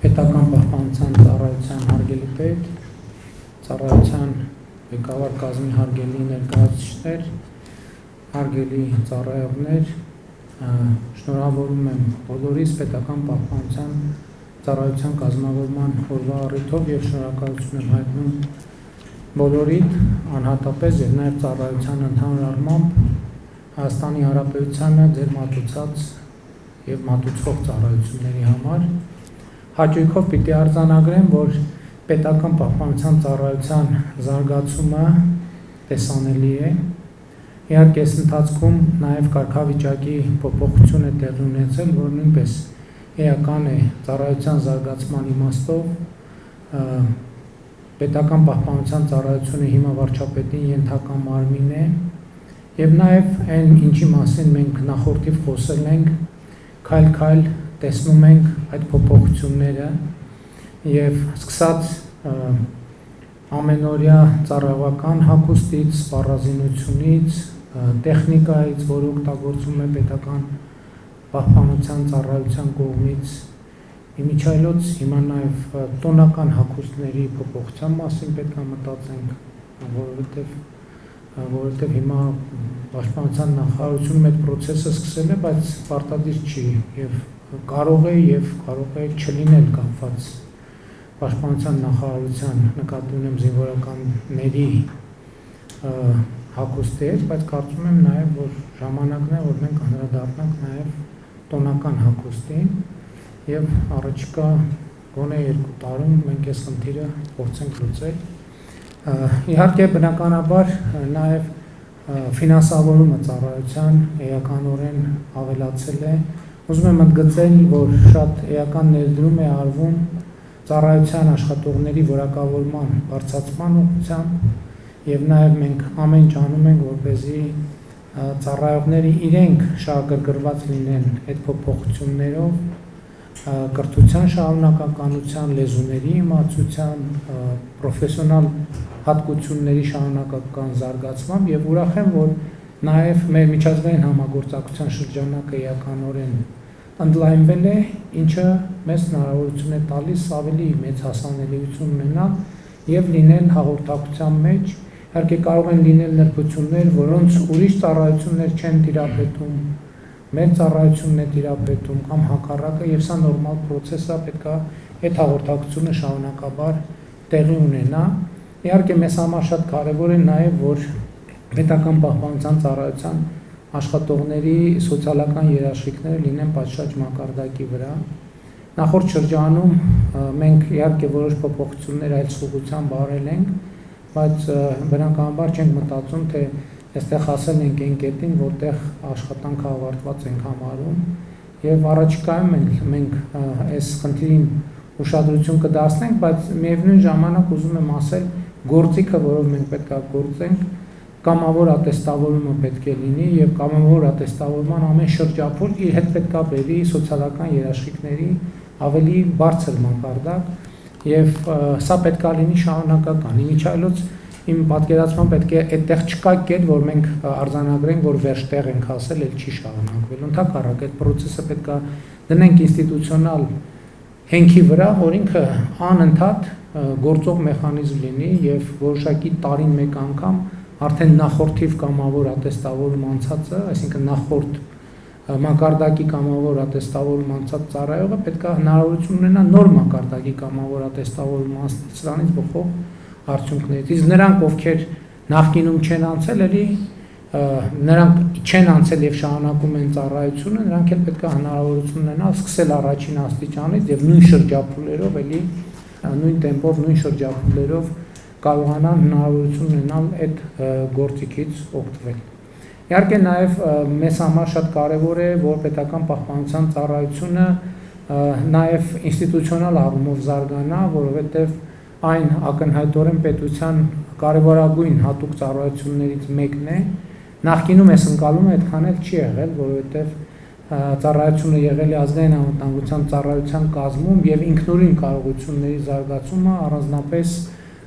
պետական պահպանության ծառայության հարգելի պետ, ծառայության ղեկավար կազմի հարգելի ներկայացուցիչներ, հարգելի ծառայողներ, շնորհավորում եմ բոլորիս պետական պահպանության ծառայության կազմավորման օրվա առիթով եւ շնորհակալություն եմ հայտնում բոլորիդ, անհատապես եւ նաեւ ծառայության ընդհանուր առմամբ Հայաստանի Հանրապետությանը ձեր մատուցած եւ մատուցող ծառայությունների համար հաճույքով պիտի արձանագրեմ, որ պետական պահպանության ծառայության զարգացումը տեսանելի է։ Իհարկե, այս ընթացքում նաեւ կարգավիճակի փոփոխություն է տեղի ունեցել, որ նույնպես էական է ծառայության զարգացման իմաստով պետական պահպանության ծառայությունը հիմա վարչապետին ենթակա մարմին է եւ նաեւ այն ինչի մասին մենք նախորդիվ խոսել ենք, քայլ-քայլ տեսնում ենք այդ փոփոխությունները եւ սկսած ամենօրյա ծառայողական հագուստից, սպառազինությունից, տեխնիկայից, որը օգտագործվում է պետական պահպանության ծառայության կողմից, իմիջիայլոց հիմա նաեւ տոնական հագուստների փոփոխության մասին պետք է մտածենք, որովհետեւ հիմա պաշտպանության նախարարությունը այդ process-ը սկսել է, բայց պարտադիր չի եւ կարող է չլինել կապված պաշտպանության նախարարության նկատի ունեմ զինվորականների հագուստի հետ, բայց կարծում եմ նաեւ որ ժամանակն է, որ մենք անդրադառնանք նաեւ տոնական հագուստին եւ առաջիկա գոնե 2 տարում մենք այս խնդիրը փորձենք լուծել։ Իհարկե բնականաբար նաեւ ֆինանսավորումը ծառայության էականորեն ավելացել է։ Ուզում եմ ընդգծել, որ շատ էական ներդրում է արվում ծառայության աշխատողների որակավորման բարձրացման ուղղությամբ եւ նաեւ մենք ամեն ինչ անում ենք, որպեսզի ծառայողները իրենք շահագրգռված լինեն այդ փոփոխություններով, կրթության շարունակականության, լեզուների իմացության, պրոֆեսիոնալ հատկությունների շարունակական զարգացմամբ եւ ուրախ եմ, որ նաեւ մեր միջազգային համագործակցության շրջանակը էականորեն ընդլայնվել է, ինչը մեծ հնարավորություն է տալիս ավելի մեծ հասանելիություն ունենալ եւ լինել հաղորդակցության մեջ։ Իհարկե կարող են լինել նրբություններ, որոնց ուրիշ ծառայություններ չեն տիրապետում, մեր ծառայությունն է տիրապետում կամ հակառակը եւ սա նորմալ process է, պետք է այդ հաղորդակցությունը շարունակաբար տեղի ունենա։ Իհարկե մեզ համար շատ կարեւոր է նաեւ, որ պետական պահպանության ծառայության աշխատողների սոցիալական երաշխիքները լինեն պատշաճ մակարդակի վրա։ Նախորդ շրջանում մենք իհարկե որոշ փոփոխություններ այդ ուղղությամբ արել ենք, բայց բնականաբար չենք մտածում, թե այստեղ հասել ենք այն կետին, որտեղ աշխատանքը ավարտված ենք համարում եւ առաջիկայում մենք այս խնդիրին ուշադրություն կդարձնենք, բայց միևնույն ժամանակ ուզում եմ ասել, գործիքը, որով մենք պետք է գործենք, կամավոր ատեստավորումը պետք է լինի եւ կամավոր ատեստավորման ամեն շրջափուլ իր հետ պետք է բերի սոցիալական երաշխիքների ավելի բարձր մակարդակ եւ սա պետք է լինի շարունակական։ Իմիջիայլոց իմ պատկերացման պետք է այդտեղ չկա կետ, որ մենք արձանագրենք, որ վերջտեղ ենք հասել, էլ չի շարունակվել։ Ընդհակառակ այդ process-ը պետք է դնենք ինստիտուցիոնալ հենքի վրա, որ ինքը անընդհատ գործող մեխանիզմ լինի եւ որոշակի տարին մեկ անգամ արդեն նախորդիվ կամավոր ատեստավորում անցածը, այսինքն նախորդ մակարդակի կամավոր ատեստավորում անցած ծառայողը պետք է հնարավորություն ունենա նոր մակարդակի կամավոր ատեստավորում անցնել սրանից բխող արդյունքներից։ Իսկ նրանք, ովքեր նախկինում չեն անցել, նրանք չեն անցել եւ շարունակում են ծառայությունը, նրանք էլ պետք է հնարավորություն ունենալ սկսել առաջին աստիճանից եւ նույն շրջափուլերով էլի նույն տեմպով, նույն շրջափուլերով կարողանան հնարավորություն ունենալ այդ գործիքից օգտվել։ Իհարկե նաեւ մեզ համար շատ կարեւոր է, որ պետական պահպանության ծառայությունը նաեւ ինստիտուցիոնալ առումով զարգանա, որովհետեւ այն ակնհայտորեն պետության կարևորագույն հատուկ ծառայություններից մեկն է։ Նախկինում այս ընկալումը այդքան էլ չի եղել, որովհետեւ ծառայությունը եղել է ազգային անվտանգության ծառայության կազմում եւ ինքնուրույն կարողությունների զարգացումը առանձնապես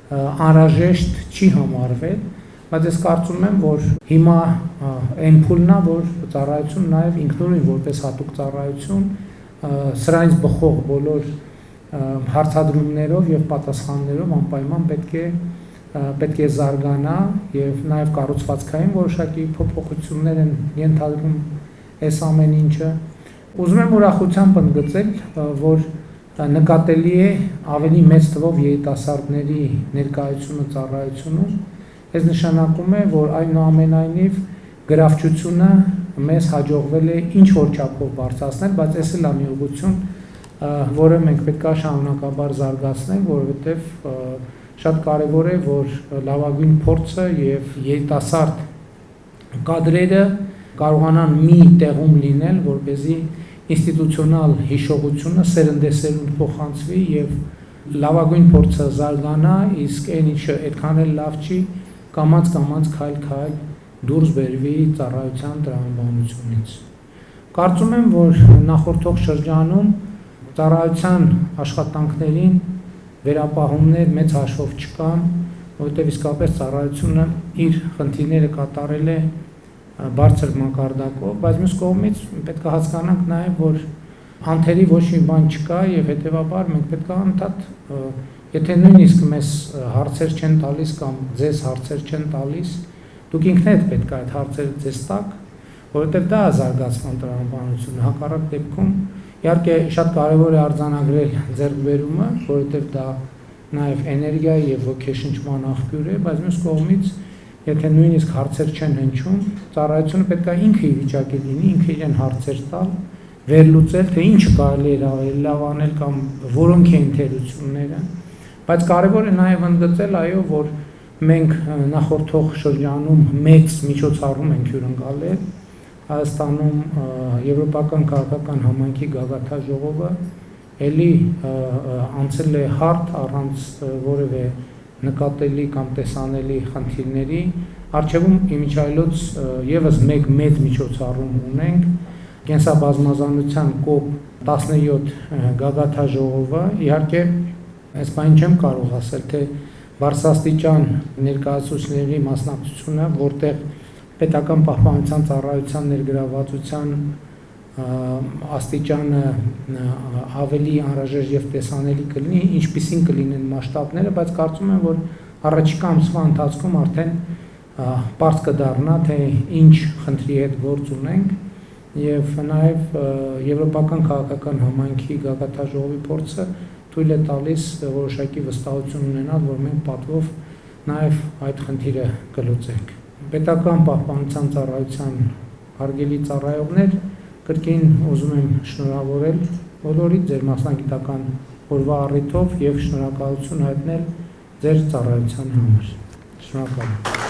անհրաժեշտ չի համարվել, բայց ես կարծում եմ, որ հիմա այն փուլն է, որ ծառայությունը նաեւ ինքնուրույն որպես հատուկ ծառայություն սրանից բխող բոլոր հարցադրումներով եւ պատասխաններով անպայման պետք է զարգանա եւ նաեւ կառուցվածքային որոշակի փոփոխություններ են ենթադրում այս ամեն ինչը։ Ուզում եմ ուրախությամբ ընդգծել, որ նկատելի է ավելի մեծ թվով երիտասարդների ներկայությունը ծառայությունում։ Այս նշանակում է, որ այնուամենայնիվ գրավչությունը մեզ հաջողվել է ինչ-որ չափով բարձրացնել, բայց այս էլ է մի ուղղություն, որը մենք պետք է շարունակաբար զարգացնենք, որովհետև շատ կարևոր է, որ լավագույն փորձը եւ երիտասարդ կադրերը կարողանան մի տեղում լինել, որպեսզի ինստիտուցիոնալ հիշողությունը սերնդեսերունդ փոխանցվի եւ լավագույն փորձը զարգանա, իսկ այն ինչը այդքան էլ լավ չի, կամաց քայլ դուրս բերվի ծառայության տրամաբանությունից։ Կարծում եմ, որ նախորդող շրջանում ծառայության աշխատանքներին վերապահումներ մեծ հաշվով չկան, որովհետև իսկապես ծառայությունը իր խնդիրները կատարել է բարձր մակարդակով, բայց մյուս կողմից պետք է հասկանանք նաև, որ անթերի ոչ մի բան չկա եւ հետեւաբար մենք պետք է անդադ, եթե նույնիսկ մեզ հարցեր չեն տալիս կամ ձեզ հարցեր չեն տալիս, դուք ինքներդ պետք է այդ հարցերը ձեզ տաք, որովհետև դա է զարգացման տրամաբանությունը, հակառակ դեպքում իհարկե շատ կարևոր է արձանագրել ձեռքբերումը, որովհետև դա նաև էներգիա եւ ոգեշնչման աղբյուր է, բայց մյուս կողմից եթե նույնիսկ հարցեր չեն հնչում, ծառայությունը պետք է ինքը ի վիճակի լինի, ինքը իրեն հարցեր տալ, վերլուծել, թե ինչը կարելի է ավելի լավ անել կամ որոնք են թերությունները, բայց կարևոր է նաև ընդգծել, այո, որ մենք նախորդող շրջանում մեծ միջոցառում ենք հյուրընկալել Հայաստանում Եվրոպական քաղաքական համայնքի գագաթաժողովը էլի անցել է հարթ առանց որևէ նկատելի կամ տեսանելի խնդիրների, առջևում իմիջիայլոց եւս մեկ մեծ միջոցառում ունենք, կենսաբազմազանության կոպ 17 գագաթաժողովը, իհարկե այս բան չեմ կարող ասել, թե բարձրաստիճան ներկայացուցիչների մասնակցությունը, որտեղ պետական պահպանության ծառայության ներգրավվածության աստիճանը ավելի անհրաժեշտ եւ տեսանելի կլինի, ինչպիսին կլինեն մասշտաբները, բայց կարծում եմ, որ առաջիկա ամսվա ընթացքում արդեն պարզ կդառնա, թե ինչ խնդրի հետ գործ ունենք եւ նաեւ Եվրոպական քաղաքական համայնքի գագաթաժողովի փորձը թույլ է տալիս որոշակի վստահություն ունենալ, որ մենք պատվով նաեւ այդ խնդիրը կլուծենք։ Պետական պահպանության ծառայության հարգելի ծառայողներ, կրկին ուզում եմ շնորհավորել բոլորիդ ձեր մասնագիտական օրվա առիթով եւ շնորհակալություն հայտնել ձեր ծառայության համար։ Շնորհակալ եմ։